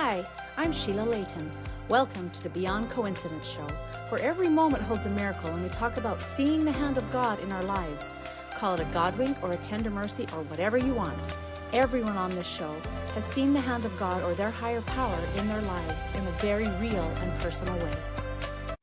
Hi, I'm Sheila Layton. Welcome to the Beyond Coincidence Show, where every moment holds a miracle and we talk about seeing the hand of God in our lives. Call it a God wink or a tender mercy or whatever you want. Everyone on this show has seen the hand of God or their higher power in their lives in a very real and personal way.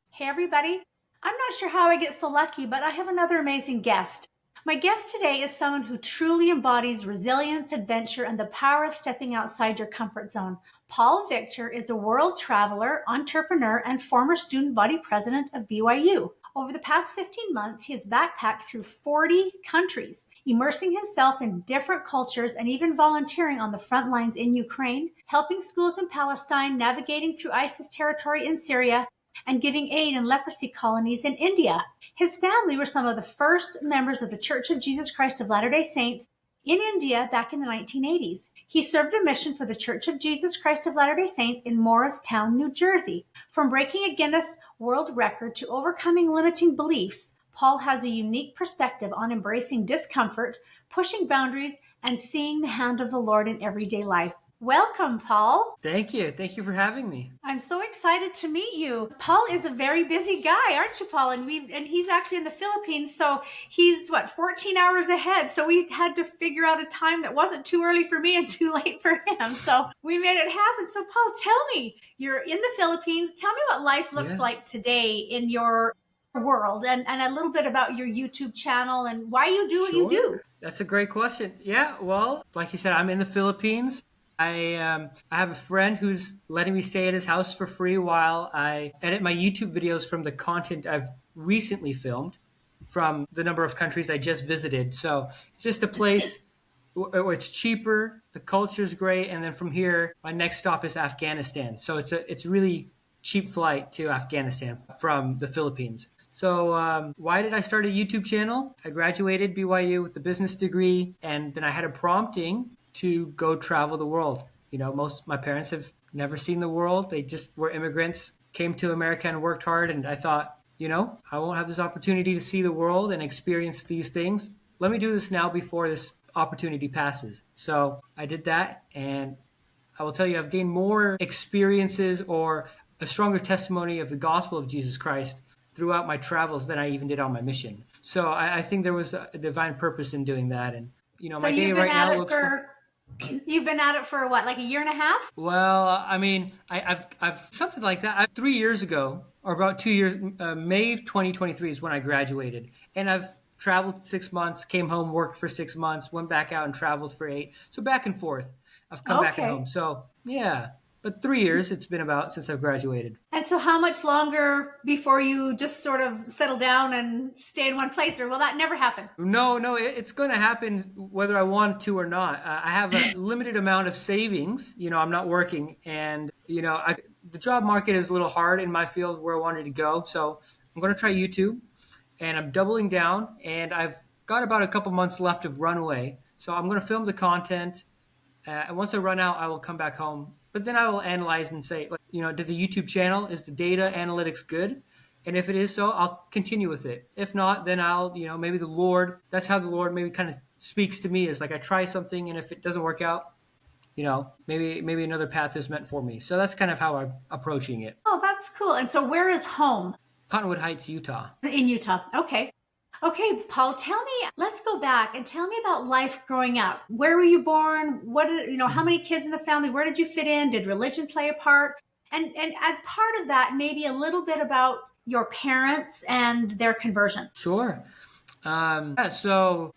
Hey everybody, I'm not sure how I get so lucky, but I have another amazing guest. My guest today is someone who truly embodies resilience, adventure, and the power of stepping outside your comfort zone. Paul Victor is a world traveler, entrepreneur, and former student body president of BYU. Over the past 15 months, he has backpacked through 40 countries, immersing himself in different cultures and even volunteering on the front lines in Ukraine, helping schools in Palestine, navigating through ISIS territory in Syria, and giving aid in leprosy colonies in India. His family were some of the first members of the Church of Jesus Christ of Latter-day Saints in India back in the 1980s. He served a mission for the Church of Jesus Christ of Latter-day Saints in Morristown, New Jersey. From breaking a Guinness World Record to overcoming limiting beliefs, Paul has a unique perspective on embracing discomfort, pushing boundaries, and seeing the hand of the Lord in everyday life. Welcome, Paul. Thank you. Thank you for having me. I'm so excited to meet you. Paul is a very busy guy, aren't you, Paul? And he's actually in the Philippines, so he's 14 hours ahead. So we had to figure out a time that wasn't too early for me and too late for him. So we made it happen. So Paul, tell me, you're in the Philippines. Tell me what life looks like today in your world and a little bit about your YouTube channel and why you do what you do. That's a great question. Yeah, well, like you said, I'm in the Philippines. I have a friend who's letting me stay at his house for free while I edit my YouTube videos from the content I've recently filmed from the number of countries I just visited. So it's just a place where it's cheaper, the culture's great, and then from here, my next stop is Afghanistan. So it's really cheap flight to Afghanistan from the Philippines. So why did I start a YouTube channel? I graduated BYU with a business degree, and then I had a prompting to go travel the world. You know, my parents have never seen the world. They just were immigrants, came to America and worked hard. And I thought, I won't have this opportunity to see the world and experience these things. Let me do this now before this opportunity passes. So I did that. And I will tell you, I've gained more experiences or a stronger testimony of the gospel of Jesus Christ throughout my travels than I even did on my mission. So I think there was a divine purpose in doing that. And, so my day right now looks like... You've been at it for what, like a year and a half? Well, I mean, I've something like that. 3 years ago, or about 2 years, May of 2023 is when I graduated, and I've traveled 6 months, came home, worked for 6 months, went back out and traveled for 8. So back and forth. I've come back and home. So yeah, but 3 years it's been about since I've graduated. And so how much longer before you just sort of settle down and stay in one place, or will that never happen? No, it's going to happen whether I want to or not. I have a limited amount of savings. I'm not working, and the job market is a little hard in my field where I wanted to go. So I'm going to try YouTube, and I'm doubling down, and I've got about a couple months left of runway. So I'm going to film the content, and once I run out, I will come back home. But then I will analyze and say, did the YouTube channel, is the data analytics good? And if it is so, I'll continue with it. If not, then I'll, maybe the Lord, that's how the Lord maybe kind of speaks to me, is like I try something, and if it doesn't work out, maybe another path is meant for me. So that's kind of how I'm approaching it. Oh, that's cool. And so where is home? Cottonwood Heights, Utah. In Utah. Okay, Paul, let's go back and tell me about life growing up. Where were you born? How many kids in the family? Where did you fit in? Did religion play a part? And as part of that, maybe a little bit about your parents and their conversion. Sure. I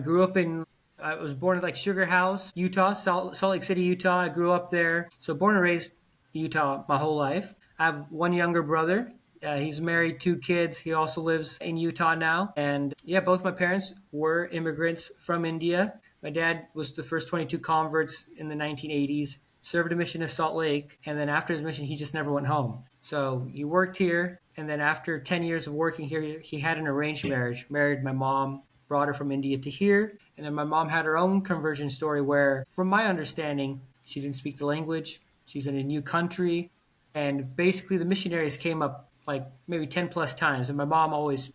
grew up I was born at Sugar House, Utah, Salt Lake City, Utah. I grew up there. So born and raised in Utah my whole life. I have one younger brother. He's married, 2 kids. He also lives in Utah now. And yeah, both my parents were immigrants from India. My dad was the first 22 converts in the 1980s, served a mission in Salt Lake. And then after his mission, he just never went home. So he worked here. And then after 10 years of working here, he had an arranged marriage, married my mom, brought her from India to here. And then my mom had her own conversion story where, from my understanding, she didn't speak the language. She's in a new country. And basically the missionaries came up maybe 10 plus times, and my mom always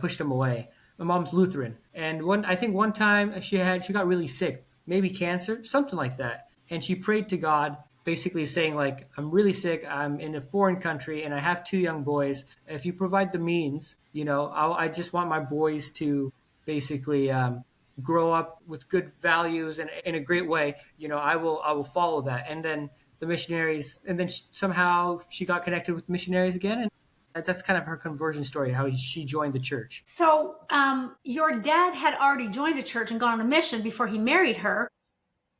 pushed them away. My mom's Lutheran, and I think one time she got really sick, maybe cancer, something like that. and she prayed to God, basically saying like, I'm really sick, I'm in a foreign country, and I have two young boys. If you provide the means, I just want my boys to basically grow up with good values and in a great way. I will follow that. And then the missionaries, and then somehow she got connected with missionaries again, and that's kind of her conversion story, how she joined the church. So, your dad had already joined the church and gone on a mission before he married her.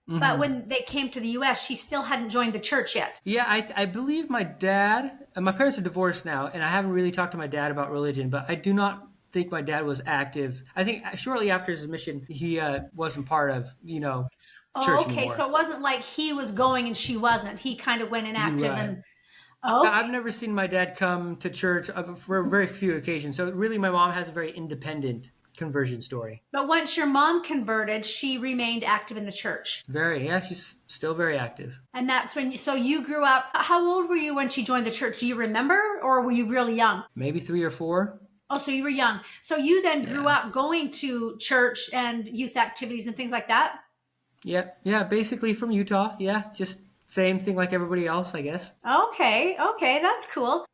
But Hmm. when they came to the US, she still hadn't joined the church yet. Yeah, I believe my dad, my parents are divorced now, and I haven't really talked to my dad about religion, but I do not think my dad was active. I think shortly after his mission, he wasn't part of, Oh, church okay. anymore. So it wasn't like he was going and she wasn't. He kind of went You're inactive right. and oh, I've okay. never seen my dad come to church for very few occasions. So really, my mom has a very independent conversion story. But once your mom converted, she remained active in the church. Very, yeah, she's still very active. And that's when so you grew up. How old were you when she joined the church? Do you remember or were you really young? Maybe 3 or 4. Oh, so you were young. So you then grew Yeah. up going to church and youth activities and things like that? Yeah, yeah, basically from Utah. Yeah, just same thing like everybody else, I guess. Okay, okay, that's cool.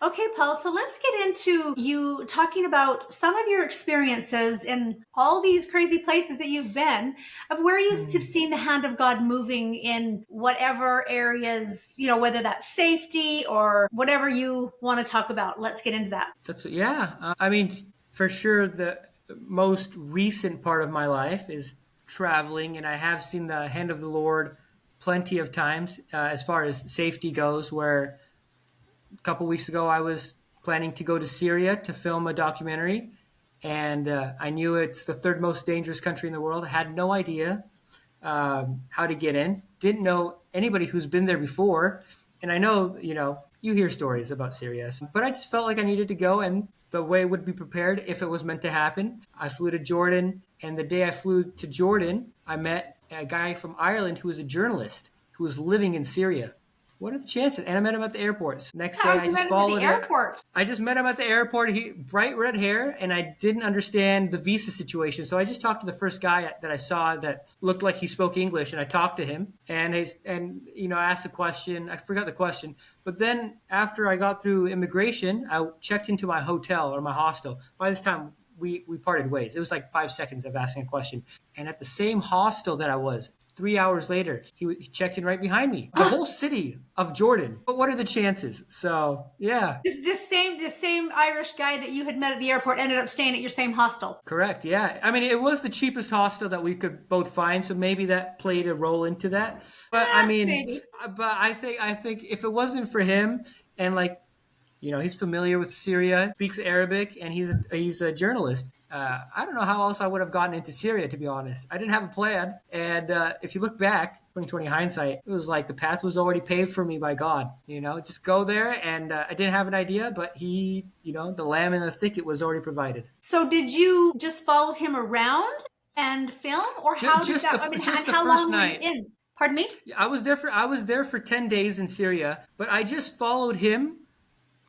Okay, Paul, so let's get into you talking about some of your experiences in all these crazy places that you've been, of where you've Hmm. seen the hand of God moving in whatever areas, whether that's safety or whatever you want to talk about. Let's get into that. That's yeah. I mean, for sure, the most recent part of my life is traveling, and I have seen the hand of the Lord plenty of times as far as safety goes. Where a couple weeks ago, I was planning to go to Syria to film a documentary, and I knew it's the third most dangerous country in the world. I had no idea how to get in. Didn't know anybody who's been there before. And I know, you hear stories about Syria, but I just felt like I needed to go, and the way would be prepared if it was meant to happen. I flew to Jordan, and the day I flew to Jordan, I met a guy from Ireland who was a journalist who was living in Syria. What are the chances? And I met him at the airport. Next day, How I you just met him at the followed it. airport? I just met him at the airport. He bright red hair, and I didn't understand the visa situation. So I just talked to the first guy that I saw that looked like he spoke English, and I talked to him and asked a question. I forgot the question, but then after I got through immigration, I checked into my hotel or my hostel. By this time, we parted ways. It was like 5 seconds of asking a question, and at the same hostel that I was. 3 hours later, he checked in right behind me. The whole city of Jordan. But what are the chances? So, yeah. This same Irish guy that you had met at the airport ended up staying at your same hostel. Correct. Yeah. I mean, it was the cheapest hostel that we could both find, so maybe that played a role into that. But I mean, Maybe. I think if it wasn't for him and like, he's familiar with Syria, speaks Arabic, and he's a journalist. I don't know how else I would have gotten into Syria, to be honest. I didn't have a plan, and if you look back, 2020 hindsight, it was like the path was already paved for me by God. Just go there, and I didn't have an idea, but the lamb in the thicket was already provided. So did you just follow him around and film, or how did Just that? the I mean, just and the how first long were you night. in? Pardon me. I was there for 10 days in Syria, but I just followed him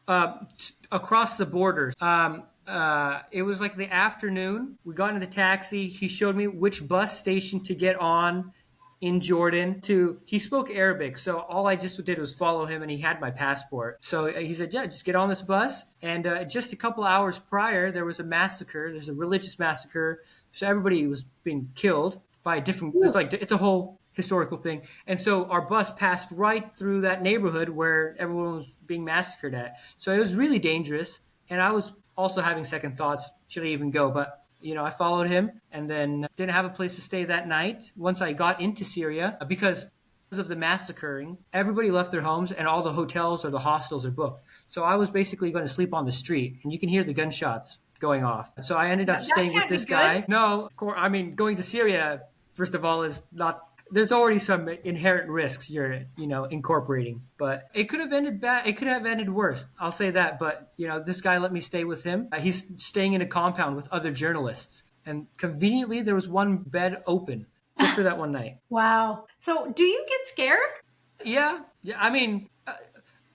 across the borders. It was like the afternoon. We got in the taxi. He showed me which bus station to get on in Jordan. He spoke Arabic, so all I just did was follow him, and he had my passport. So he said, "Yeah, just get on this bus." And just a couple hours prior, there was a massacre. There's a religious massacre, so everybody was being killed by a different. It's a whole historical thing. And so our bus passed right through that neighborhood where everyone was being massacred at. So it was really dangerous. And I was also having second thoughts. Should I even go? But, I followed him and then didn't have a place to stay that night. Once I got into Syria, because of the massacring, everybody left their homes and all the hotels or the hostels are booked. So I was basically going to sleep on the street, and you can hear the gunshots going off. So I ended up That staying with can't be this good. guy. No, of course. I mean, going to Syria, first of all, is not. There's already some inherent risks you're, incorporating, but it could have ended bad. It could have ended worse. I'll say that. But, this guy let me stay with him. He's staying in a compound with other journalists. And conveniently, there was one bed open just for that one night. Wow. So do you get scared? Yeah. Yeah. I mean,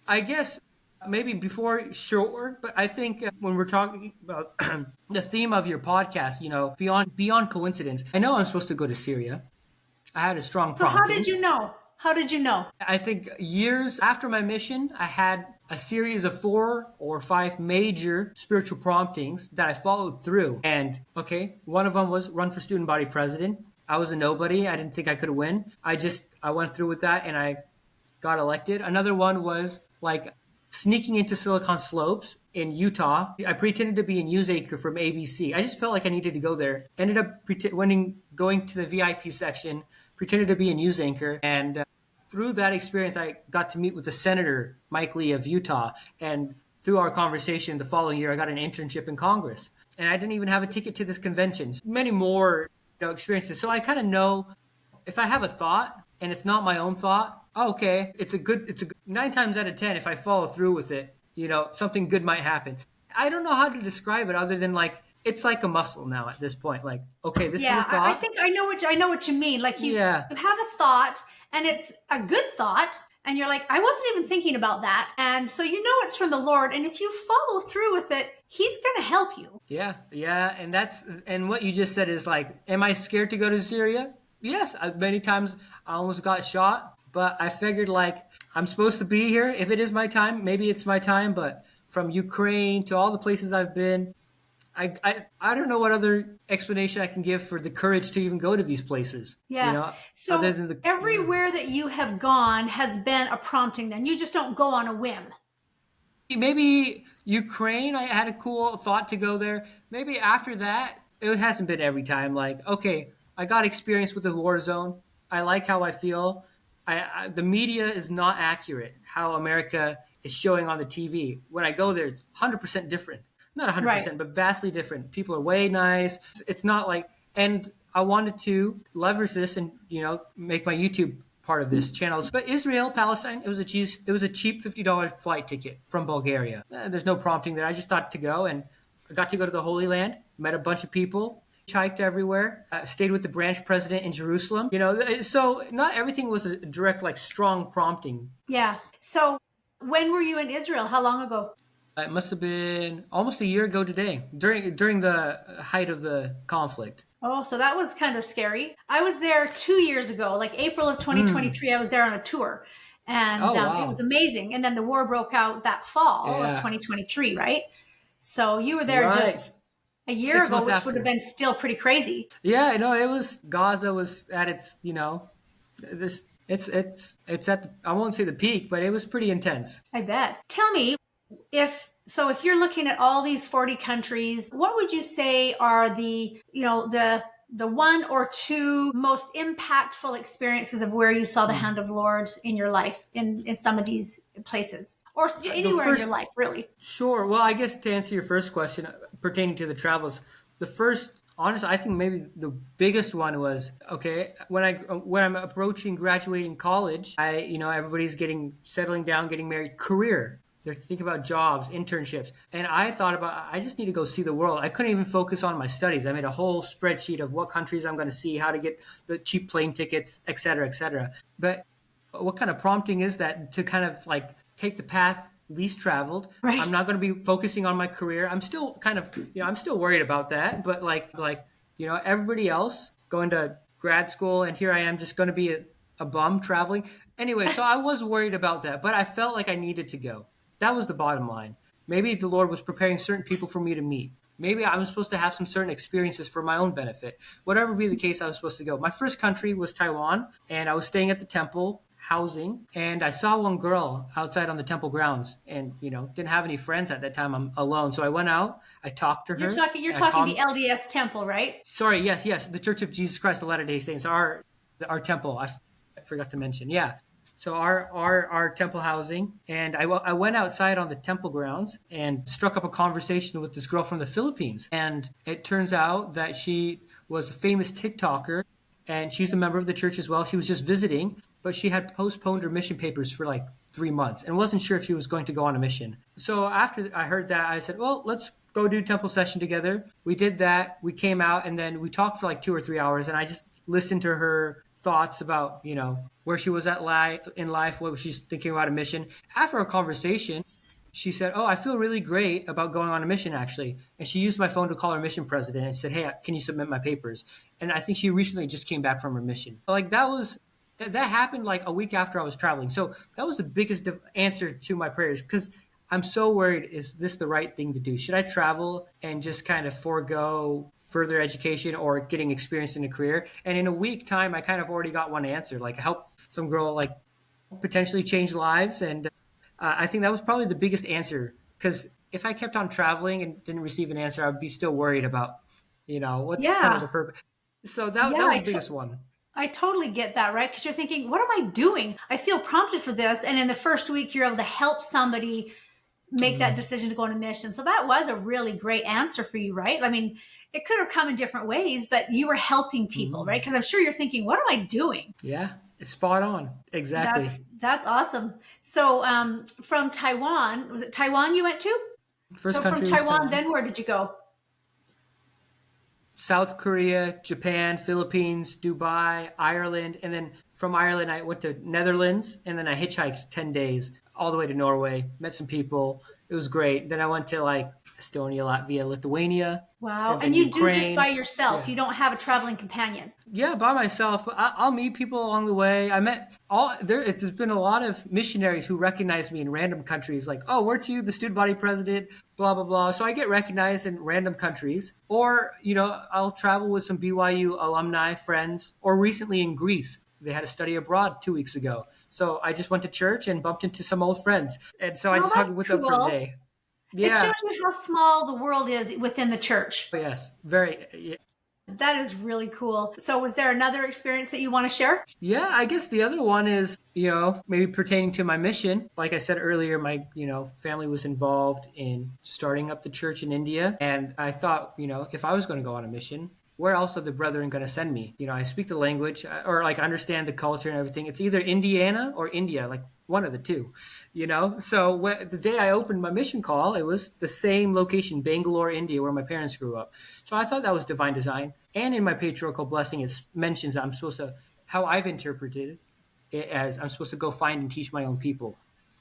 I guess maybe before, sure. But I think when we're talking about the theme of your podcast, beyond coincidence, I know I'm supposed to go to Syria. I had a strong So how did prompting. you know? How did you know? I think years after my mission, I had a series of 4 or 5 major spiritual promptings that I followed through. And okay, one of them was run for student body president. I was a nobody. I didn't think I could win. I went through with that and I got elected. Another one was like sneaking into Silicon Slopes in Utah. I pretended to be a news anchor from ABC. I just felt like I needed to go there. Ended up going to the VIP section, pretended to be a news anchor, and through that experience, I got to meet with the Senator Mike Lee of Utah. And through our conversation the following year, I got an internship in Congress. And I didn't even have a ticket to this convention. Many more experiences. So I kind of know if I have a thought and it's not my own thought, okay, it's a 9 times out of 10, if I follow through with it, something good might happen. I don't know how to describe it other than like, it's like a muscle now at this point. Like, okay, this is a Yeah, I thought. think I know what you mean. Like Yeah. you have a thought and it's a good thought and you're like, I wasn't even thinking about that. And so you know it's from the Lord. And if you follow through with it, He's going to help you. Yeah. Yeah. And what you just said is like, am I scared to go to Syria? Yes. Many times I almost got shot, but I figured like, I'm supposed to be here. If it is my time, maybe it's my time. But from Ukraine to all the places I've been, I don't know what other explanation I can give for the courage to even go to these places. Yeah. Other So than everywhere that you have gone has been a prompting then. You just don't go on a whim. maybe Ukraine, I had a cool thought to go there. Maybe after that, it hasn't been every time. Like, okay, I got experience with the war zone. I like how I feel. The media is not accurate. How America is showing on the TV. When I go there, 100% different. Not 100%, Right. but vastly different. People are way nice. It's not like, and I wanted to leverage this and make my YouTube part of this channel. But Israel, Palestine, it was a cheap $50 flight ticket from Bulgaria. There's no prompting there. I just thought to go, and I got to go to the Holy Land, met a bunch of people, hiked everywhere, stayed with the branch president in Jerusalem. So not everything was a direct, like, strong prompting. Yeah. So when were you in Israel? How long ago? It must have been almost a year ago today, during the height of the conflict. Oh, so that was kind of scary. I was there 2 years ago, like April of 2023. I was there on a tour and Oh it was wow! amazing. And then the war broke out that fall of Yeah, 2023, right? So you were there just right. a year Six ago, months which would have after. been still pretty crazy. Yeah, no, it was Gaza was at its, this it's at the, I won't say the peak, but it was pretty intense. I bet. Tell me, if you're looking at all these 40 countries, what would you say are the one or two most impactful experiences of where you saw the hand of Lord in your life in some of these places or The anywhere in your first, life, really? sure. Well, I guess to answer your first question pertaining to the travels, the first, honestly, I think maybe the biggest one was okay when I'm approaching graduating college. Everybody's settling down, getting married, career. They're thinking about jobs, internships, and I thought about I just need to go see the world. I couldn't even focus on my studies. I made a whole spreadsheet of what countries I'm going to see, how to get the cheap plane tickets, et cetera, et cetera. But what kind of prompting is that to kind of like take the path least traveled? Right. I'm not going to be focusing on my career. I'm still kind of, I'm still worried about that, but everybody else going to grad school, and here I am just going to be a bum traveling. Anyway, so I was worried about that, but I felt like I needed to go. That was the bottom line. Maybe the Lord was preparing certain people for me to meet. Maybe I was supposed to have some certain experiences for my own benefit. Whatever be the case, I was supposed to go. My first country was Taiwan, and I was staying at the temple housing, and I saw one girl outside on the temple grounds, and didn't have any friends at that time. I'm alone, so I went out. I talked to her. You're I talking the calmed. LDS temple, right? Sorry, yes, the Church of Jesus Christ of Latter-day Saints, our temple. I forgot to mention. Yeah. So our temple housing, and I went outside on the temple grounds and struck up a conversation with this girl from the Philippines. And it turns out that she was a famous TikToker, and she's a member of the church as well. She was just visiting, but she had postponed her mission papers for like 3 months and wasn't sure if she was going to go on a mission. So after I heard that, I said, well, let's go do temple session together. We did that. We came out, and then we talked for like 2 or 3 hours, and I just listened to her thoughts about, where she was in life, what she's thinking about a mission. After our conversation, she said, "Oh, I feel really great about going on a mission, actually." And she used my phone to call her mission president and said, "Hey, can you submit my papers?" And I think she recently just came back from her mission. Like that happened like a week after I was traveling. So that was the biggest answer to my prayers because I'm so worried. Is this the right thing to do? Should I travel and just kind of forego further education or getting experience in a career? And in a week time, I kind of already got one answer. Like help some girl like potentially change lives. And I think that was probably the biggest answer because if I kept on traveling and didn't receive an answer, I would be still worried about, what's kind of Yeah. the purpose. So Yeah. that was the biggest one. I totally get that, right? Because you're thinking, what am I doing? I feel prompted for this. And in the first week, you're able to help somebody make that decision to go on a mission. So that was a really great answer for you, right? I mean, it could have come in different ways, but you were helping people, right? Because I'm sure you're thinking, what am I doing? Yeah, it's spot on. Exactly. That's awesome. So from Taiwan, was it Taiwan you went to? First So from country was Taiwan, Taiwan. then where did you go? South Korea, Japan, Philippines, Dubai, Ireland, and then from Ireland I went to Netherlands, and then I hitchhiked 10 days all the way to Norway, met some people. It was great. Then I went to like Estonia, Latvia, Lithuania, Wow. and And then you do this Ukraine. by yourself. Yeah. You don't have a traveling companion. Yeah, by myself, but I'll meet people along the way. I met all there. There's been a lot of missionaries who recognize me in random countries, like, "Oh, weren't you the student body president?" Blah blah blah. So I get recognized in random countries, or I'll travel with some BYU alumni friends. Or recently in Greece, they had a study abroad 2 weeks ago. So I just went to church and bumped into some old friends, and so I Well, just that's hugged with them for the cool. day. It shows Yeah. you how small the world is within the church. Yes. Very. Yeah. That is really cool. So was there another experience that you want to share? Yeah, I guess the other one is, maybe pertaining to my mission. Like I said earlier, my, family was involved in starting up the church in India. And I thought, if I was going to go on a mission, where else are the brethren going to send me? I speak the language or like understand the culture and everything. It's either Indiana or India, like one of the two. So the day I opened my mission call, it was the same location, Bangalore, India, where my parents grew up. So I thought that was divine design. And in my patriarchal blessing, it mentions that I'm supposed to, how I've interpreted it as I'm supposed to go find and teach my own people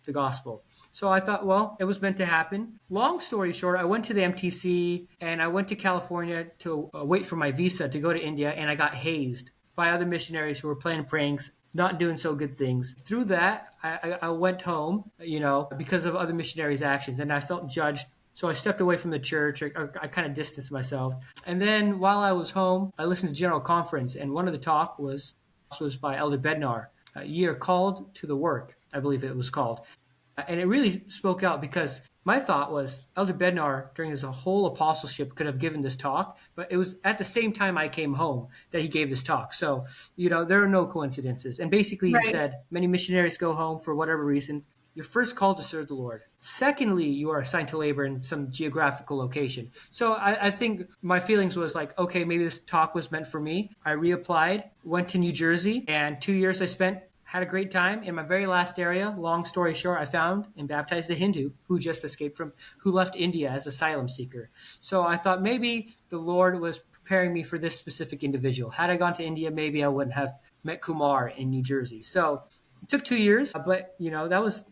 the gospel. So I thought, well, it was meant to happen. Long story short, I went to the MTC and I went to California to wait for my visa to go to India, and I got hazed by other missionaries who were playing pranks, not doing so good things. Through that, I went home, because of other missionaries' actions, and I felt judged. So I stepped away from the church. I kind of distanced myself. And then while I was home, I listened to General Conference, and one of the talk was by Elder Bednar, "Ye are called to the work," I believe it was called. And it really spoke out because my thought was Elder Bednar, during his whole apostleship, could have given this talk, but it was at the same time I came home that he gave this talk. So, there are no coincidences. And basically, he Right. said many missionaries go home for whatever reasons. You're first called to serve the Lord. Secondly, you are assigned to labor in some geographical location. So I think my feelings was like, okay, maybe this talk was meant for me. I reapplied, went to New Jersey, and 2 years I spent, had a great time in my very last area. Long story short, I found and baptized a Hindu who just escaped who left India as asylum seeker. So I thought maybe the Lord was preparing me for this specific individual. Had I gone to India, maybe I wouldn't have met Kumar in New Jersey. So it took 2 years, but that was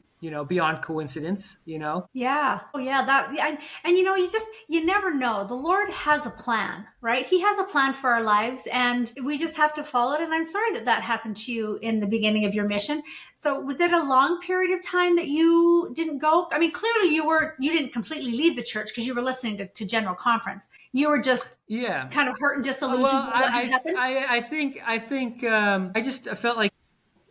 beyond coincidence. Yeah. Oh, yeah. And you never know. The Lord has a plan, right? He has a plan for our lives, and we just have to follow it. And I'm sorry that happened to you in the beginning of your mission. So was it a long period of time that you didn't go? I mean, clearly you didn't completely leave the church because you were listening to General Conference. You were just Yeah. kind of hurt and disillusioned Well, with what had happened. I just felt like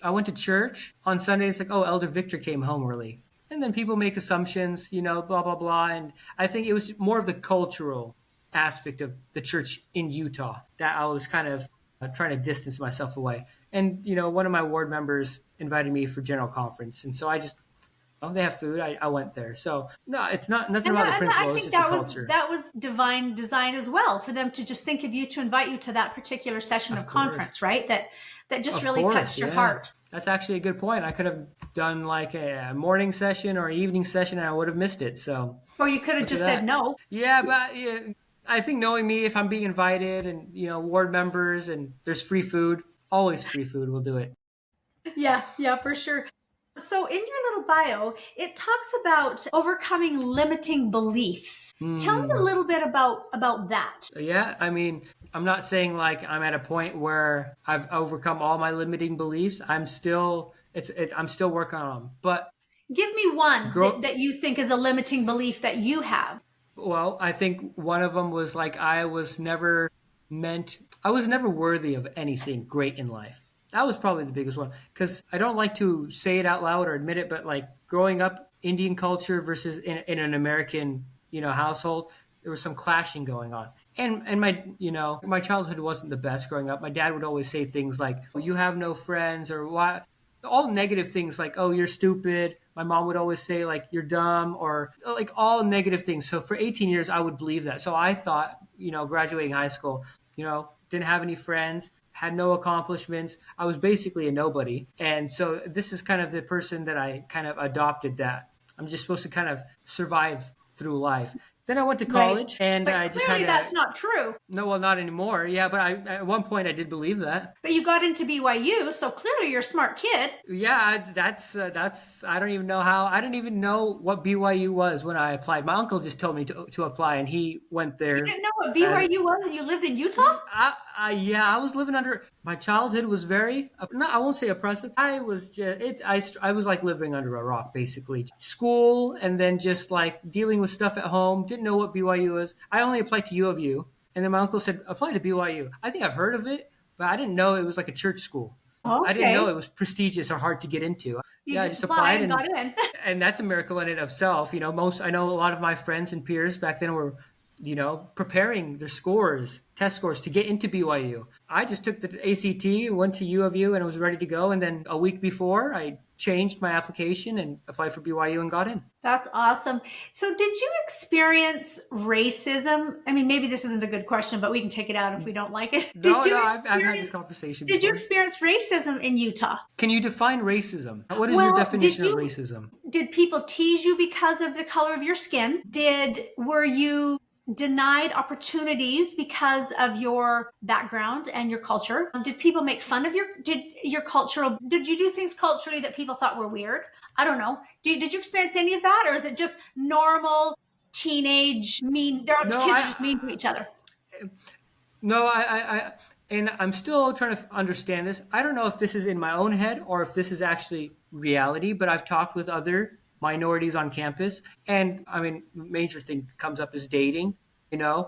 I went to church on Sundays, like, oh, Elder Victor came home early. And then people make assumptions, blah, blah, blah. And I think it was more of the cultural aspect of the church in Utah that I was kind of trying to distance myself away. And, one of my ward members invited me for General Conference. And so I just, they have food. I went there. So, no, it's nothing about the principle. I It's think just the culture. that was divine design as well, for them to just think of you, to invite you to that particular session of Of course. conference, right? That just Of really course, touched your yeah. heart. That's actually a good point. I could have done like a morning session or an evening session, and I would have missed it. So, Or you could have look at just that. said no. Yeah, but yeah, I think knowing me, if I'm being invited and ward members and there's free food, always free food, we'll do it. Yeah, yeah, for sure. So in your little bio, it talks about overcoming limiting beliefs. Tell me a Hmm. little bit about that. Yeah, I mean, I'm not saying like I'm at a point where I've overcome all my limiting beliefs. I'm still working on them. But Give me one grow that you think is a limiting belief that you have. well, I think one of them was like I was never worthy of anything great in life. That was probably the biggest one because I don't like to say it out loud or admit it, but like growing up Indian culture versus in an American, household, there was some clashing going on. And my childhood wasn't the best growing up. My dad would always say things like, "You have no friends," or "Why?" All negative things like, "Oh, you're stupid." My mom would always say like, "You're dumb," or like all negative things. So for 18 years, I would believe that. So I thought, graduating high school, didn't have any friends, had no accomplishments. I was basically a nobody. And so this is kind of the person that I kind of adopted, that I'm just supposed to kind of survive through life. Then I went to Right. college and But I just had clearly that's to, not true. no, well, not anymore. Yeah, but at one point I did believe that. But you got into BYU, so clearly you're a smart kid. Yeah, that's I don't even know how. I didn't even know what BYU was when I applied. My uncle just told me to apply, and he went You there didn't know what as BYU was and you lived in Utah? yeah, I was living under my childhood was very no, I won't say oppressive. I was just I was like living under a rock basically. School and then just like dealing with stuff at home. Didn't know what BYU was. I only applied to U of U, and then my uncle said apply to BYU. I think I've heard of it, but I didn't know it was like a church school. I didn't know Okay. it was prestigious or hard to get into. You Yeah, I just just applied applied and got in. and that's a miracle in it of self. I know a lot of my friends and peers back then were, preparing their test scores to get into BYU. I just took the ACT, went to U of U, and was ready to go. And then a week before, I changed my application and applied for BYU and got in. That's awesome. So, did you experience racism? I mean, maybe this isn't a good question, but we can take it out if we don't like it. No, no, I've had this conversation Did you before. experience racism in Utah? Can you define racism? What is your Well, definition of racism? did people tease you because of the color of your skin? Were you denied opportunities because of your background and your culture? Did people make fun of did you do things culturally that people thought were weird? I don't know. Did you experience any of that, or is it just normal teenage mean? The No, kids are just mean to each other. no, and I'm still trying to understand this. I don't know if this is in my own head or if this is actually reality, but I've talked with other minorities on campus. And I mean, major thing comes up is dating.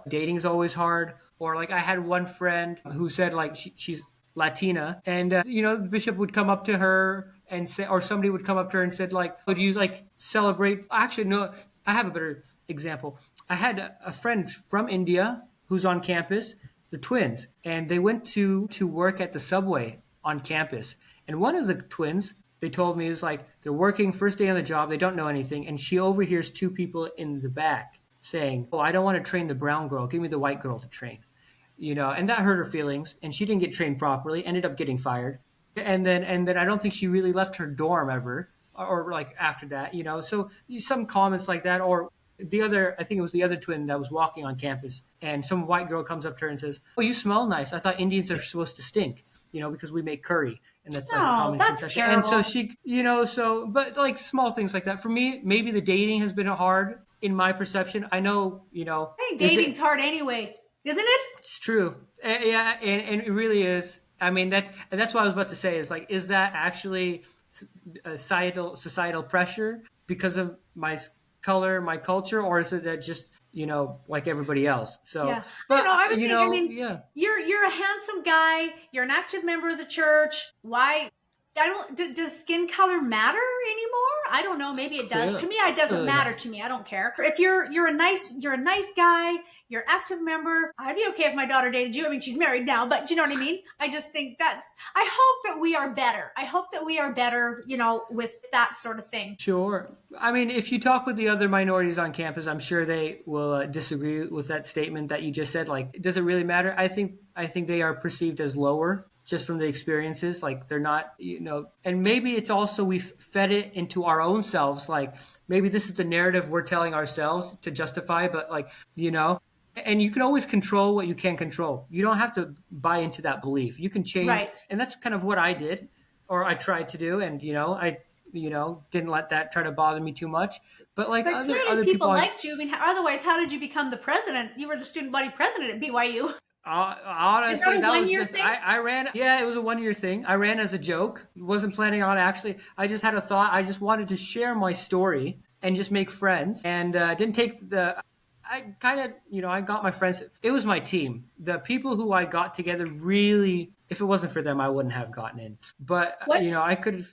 Dating is always hard. Or like I had one friend who said like she's Latina, and the bishop would come up to her and say, or somebody would come up to her and said like, "Would you like celebrate?" Actually, no. I have a better example. I had a friend from India who's on campus. They're twins, and they went to work at the subway on campus. And one of the twins, they told me, is like they're working first day on the job, they don't know anything, and she overhears two people in the back saying, "Oh, I don't want to train the brown girl. Give me the white girl to train." And that hurt her feelings, and she didn't get trained properly, ended up getting fired. And then I don't think she really left her dorm ever, or like after that. So some comments like that, or I think it was the other twin that was walking on campus, and some white girl comes up to her and says, "Oh, you smell nice. I thought Indians are supposed to stink, because we make curry." And that's like a Oh, common that's conception. And so terrible. she, but like small things like that. For me, maybe the dating has been hard in my perception. I know, I think is dating's it, hard anyway, isn't it? it's true. Yeah, and it really is. I mean, that's what I was about to say is like, is that actually societal pressure because of my color, my culture, or is it that just like everybody else? So, Yeah. I don't but know. I would think, I mean, yeah, you're a handsome guy, you're an active member of the church. Why does skin color matter anymore? I don't know. Maybe it does. To me, it doesn't clearly matter not. to me. I don't care. If you're a nice guy, you're an active member. I'd be okay if my daughter dated you. I mean, she's married now, but you know what I mean? I just think I hope that we are better. I hope that we are better, with that sort of thing. Sure. I mean, if you talk with the other minorities on campus, I'm sure they will disagree with that statement that you just said. Like, does it really matter? I think they are perceived as lower just from the experiences. Like, they're not, and maybe it's also we've fed it into our own selves. Like, maybe this is the narrative we're telling ourselves to justify, but like, and you can always control what you can control. You don't have to buy into that belief. You can change. Right. And that's kind of what I did, or I tried to do. And, I didn't let that try to bother me too much. But like But clearly other people people, liked you. I mean, otherwise, how did you become the president? You were the student body president at BYU. Is that honestly, a that was 1 year just thing? I ran. Yeah, it was a 1 year thing. I ran as a joke. Wasn't planning on actually. I just had a thought. I just wanted to share my story and just make friends, and didn't take the. I kind of, I got my friends. It was my team. The people who I got together really. If it wasn't for them, I wouldn't have gotten in. But What I could.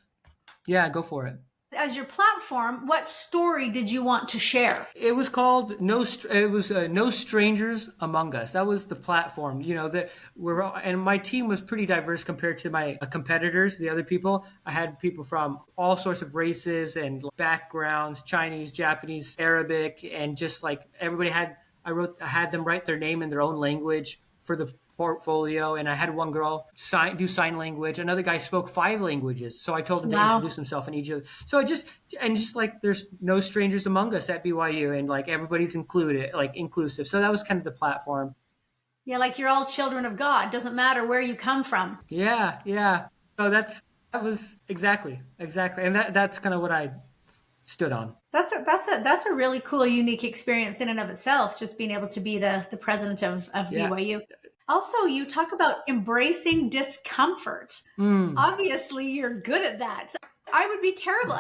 Yeah, go for it. as your platform, what story did you want to share? It was called No Strangers Among Us. That was the platform. And my team was pretty diverse compared to my competitors, the other people. I had people from all sorts of races and backgrounds: Chinese, Japanese, Arabic, and just like everybody had. I had them write their name in their own language for the portfolio, and I had one girl do sign language. Another guy spoke 5 languages, so I told him to Wow. introduce himself in each of. So just like there's no strangers among us at BYU, and like everybody's included, like inclusive. So that was kind of the platform. Yeah, like you're all children of God. Doesn't matter where you come from. Yeah, yeah. So that was exactly, and that's kind of what I stood on. That's a really cool, unique experience in and of itself. Just being able to be the president of Yeah. BYU. Also, you talk about embracing discomfort. Mm. Obviously, you're good at that. I would be terrible.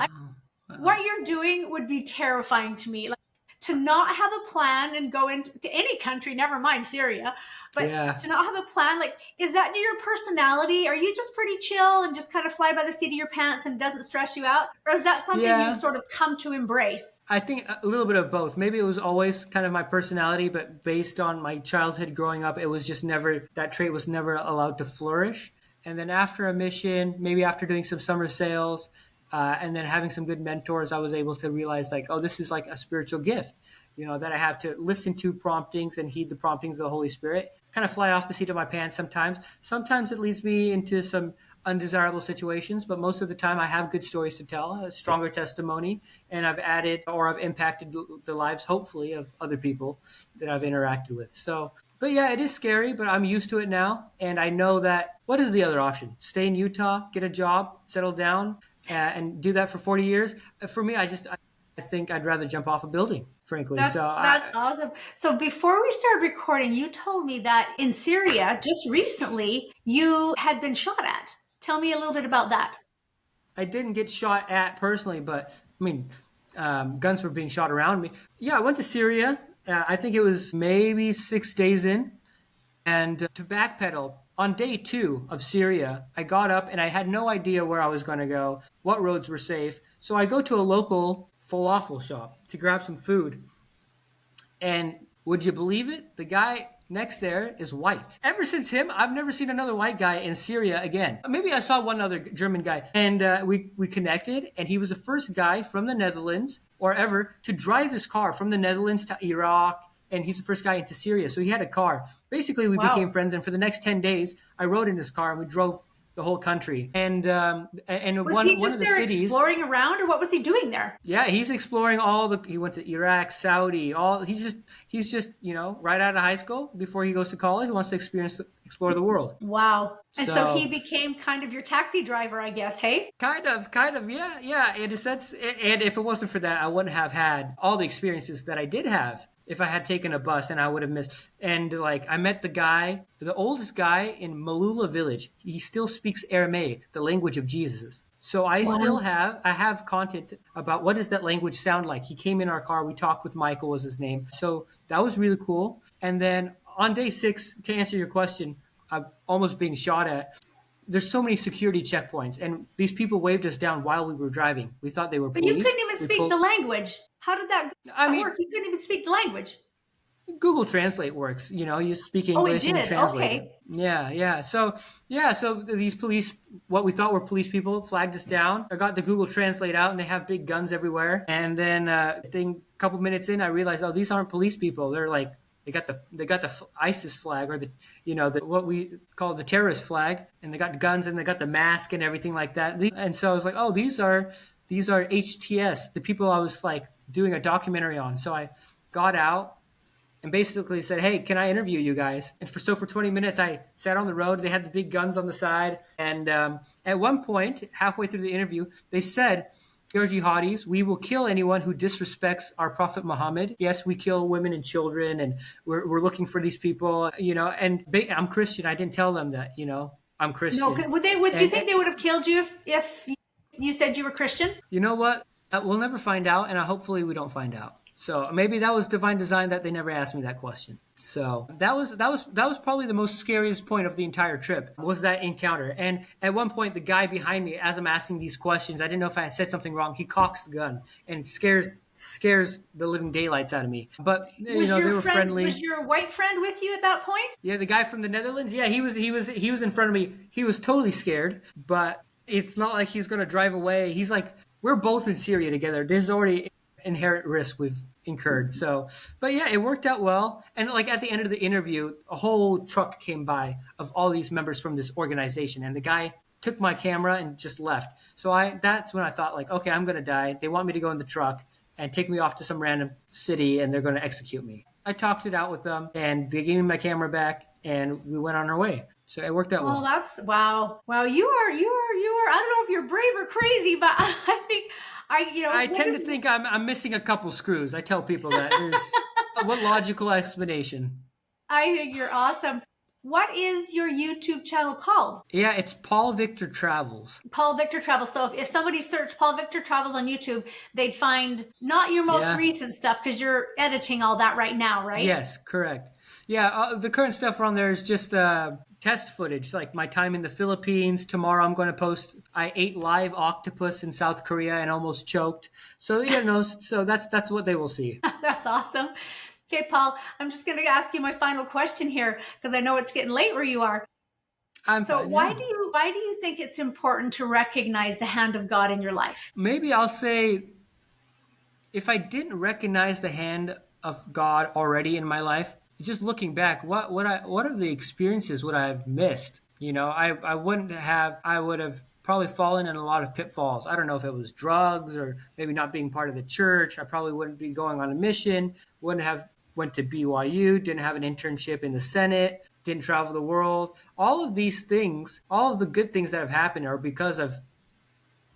What you're doing would be terrifying to me. Like to not have a plan and go into any country, never mind Syria, but Yeah. to not have a plan, like, is that your personality? Are you just pretty chill and just kind of fly by the seat of your pants and it doesn't stress you out? Or is that something Yeah. you sort of come to embrace? I think a little bit of both. Maybe it was always kind of my personality, but based on my childhood growing up, it was just never, that trait was never allowed to flourish. And then after a mission, maybe after doing some summer sales, and then having some good mentors, I was able to realize like, oh, this is like a spiritual gift, that I have to listen to promptings and heed the promptings of the Holy Spirit. Kind of fly off the seat of my pants sometimes. Sometimes it leads me into some undesirable situations, but most of the time I have good stories to tell, a stronger testimony, and I've added or I've impacted the lives, hopefully, of other people that I've interacted with. So, but yeah, it is scary, but I'm used to it now. And I know that, what is the other option? Stay in Utah, get a job, settle down, and do that for 40 years. For me, I think I'd rather jump off a building, frankly. That's awesome. So before we started recording, you told me that in Syria, just recently, you had been shot at. Tell me a little bit about that. I didn't get shot at personally, but I mean, guns were being shot around me. Yeah, I went to Syria. I think it was maybe 6 days in, and to backpedal on day 2 of Syria, I got up and I had no idea where I was going to go, what roads were safe. So I go to a local falafel shop to grab some food. And would you believe it? The guy next there is white. Ever since him, I've never seen another white guy in Syria again. Maybe I saw one other German guy, and we connected, and he was the first guy from the Netherlands or ever to drive his car from the Netherlands to Iraq, and he's the first guy into Syria. So he had a car. Basically, we became friends, and for the next 10 days, I rode in his car, and we drove the whole country. And Was one he just of the there cities, exploring around, or what was he doing there? yeah, he's exploring he went to Iraq, Saudi, he's just, right out of high school before he goes to college, he wants to explore the world. Wow. And so So- he became kind of your taxi driver, I guess, hey? Kind of, yeah. In a sense, and if it wasn't for that, I wouldn't have had all the experiences that I did have if I had taken a bus, and I would have missed. And like, I met the oldest guy in Malula village. He still speaks Aramaic, the language of Jesus. So I have content about what does that language sound like. He came in our car. We talked with Michael, was his name. So that was really cool. And then on day 6, to answer your question, I'm almost being shot at. There's so many security checkpoints, and these people waved us down while we were driving. We thought they were But police. you couldn't even speak the language. How did that work? You couldn't even speak the language. Google Translate works. You speak English and you translate it. Yeah. So these police, what we thought were police people, flagged us down. I got the Google Translate out, and they have big guns everywhere. And then a couple minutes in, I realized, oh, these aren't police people. They're like, they got the ISIS flag, or what we call the terrorist flag, and they got guns and they got the mask and everything like that. And so I was like, oh, these are HTS, the people I was like doing a documentary on. So I got out and basically said, hey, can I interview you guys? And for 20 minutes, I sat on the road. They had the big guns on the side. And at one point, halfway through the interview, they said, We are jihadis. We will kill anyone who disrespects our Prophet Muhammad. Yes, we kill women and children, and we're looking for these people, and I'm Christian. I didn't tell them that, I'm No, Christian. would do you think they would have killed you if you said you were Christian? You know what? We'll never find out, and hopefully we don't find out. So maybe that was divine design that they never asked me that question. So that was probably the most scariest point of the entire trip, was that encounter. And at one point, the guy behind me, as I'm asking these questions, I didn't know if I had said something wrong. He cocks the gun and scares the living daylights out of me. But they were friendly. Was your white friend with you at that point? Yeah, the guy from the Netherlands. Yeah, he was in front of me. He was totally scared, but it's not like he's going to drive away. He's like, we're both in Syria together. There's already inherent risk we've incurred. So, but yeah, it worked out well. And like at the end of the interview, a whole truck came by of all these members from this organization, and the guy took my camera and just left. So that's when I thought, like, okay, I'm going to die. They want me to go in the truck and take me off to some random city, and they're going to execute me. I talked it out with them, and they gave me my camera back, and we went on our way. So it worked out well. Oh, that's wow. You are. I don't know if you're brave or crazy, but I think I tend to think I'm missing a couple screws. I tell people that. There's what logical explanation? I think you're awesome. What is your YouTube channel called? Yeah, it's Paul Victor Travels. Paul Victor Travels. So if somebody searched Paul Victor Travels on YouTube, they'd find not your most recent stuff, because you're editing all that right now, right? Yes, correct. Yeah, the current stuff on there is just test footage, like my time in the Philippines. Tomorrow I'm going to post, I ate live octopus in South Korea and almost choked. So, so that's what they will see. That's awesome. Okay, Paul, I'm just going to ask you my final question here, because I know it's getting late where you are. Why do you think it's important to recognize the hand of God in your life? Maybe I'll say, if I didn't recognize the hand of God already in my life, just looking back, what are the experiences would I have missed? I would have probably fallen in a lot of pitfalls. I don't know if it was drugs or maybe not being part of the church. I probably wouldn't be going on a mission, wouldn't have went to BYU, didn't have an internship in the Senate, didn't travel the world. All of these things, all of the good things that have happened are because I've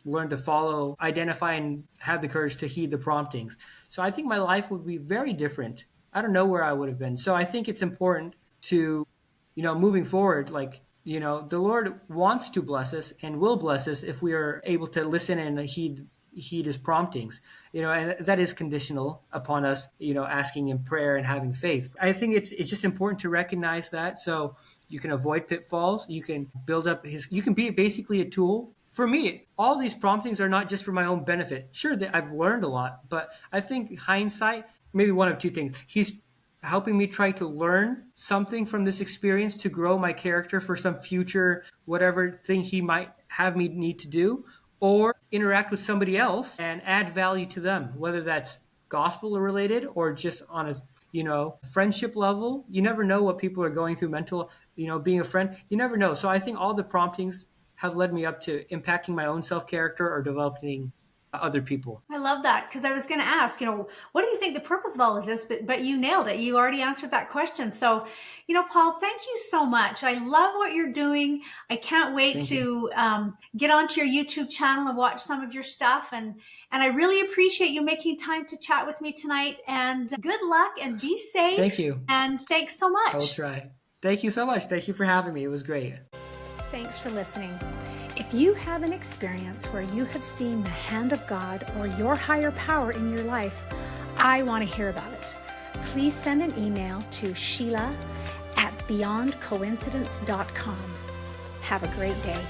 learned to follow, identify, and have the courage to heed the promptings. So I think my life would be very different. I don't know where I would have been. So I think it's important to, moving forward, the Lord wants to bless us and will bless us if we are able to listen and heed his promptings, and that is conditional upon us, asking in prayer and having faith. I think it's just important to recognize that, so you can avoid pitfalls. You can build up you can be basically a tool. For me, all these promptings are not just for my own benefit. Sure, I've learned a lot, but I think hindsight, maybe one of two things. He's helping me try to learn something from this experience to grow my character for some future, whatever thing he might have me need to do, or interact with somebody else and add value to them, whether that's gospel related or just on a, friendship level. You never know what people are going through mental, being a friend, you never know. So I think all the promptings have led me up to impacting my own self-character or developing other people. I love that, because I was going to ask, what do you think the purpose of all of this? But you nailed it. You already answered that question. So, Paul, thank you so much. I love what you're doing. I can't wait to get onto your YouTube channel and watch some of your stuff. And I really appreciate you making time to chat with me tonight. And good luck and be safe. Thank you. And thanks so much. I'll try. Thank you so much. Thank you for having me. It was great. Thanks for listening. If you have an experience where you have seen the hand of God or your higher power in your life, I want to hear about it. Please send an email to Sheila@beyondcoincidence.com. Have a great day.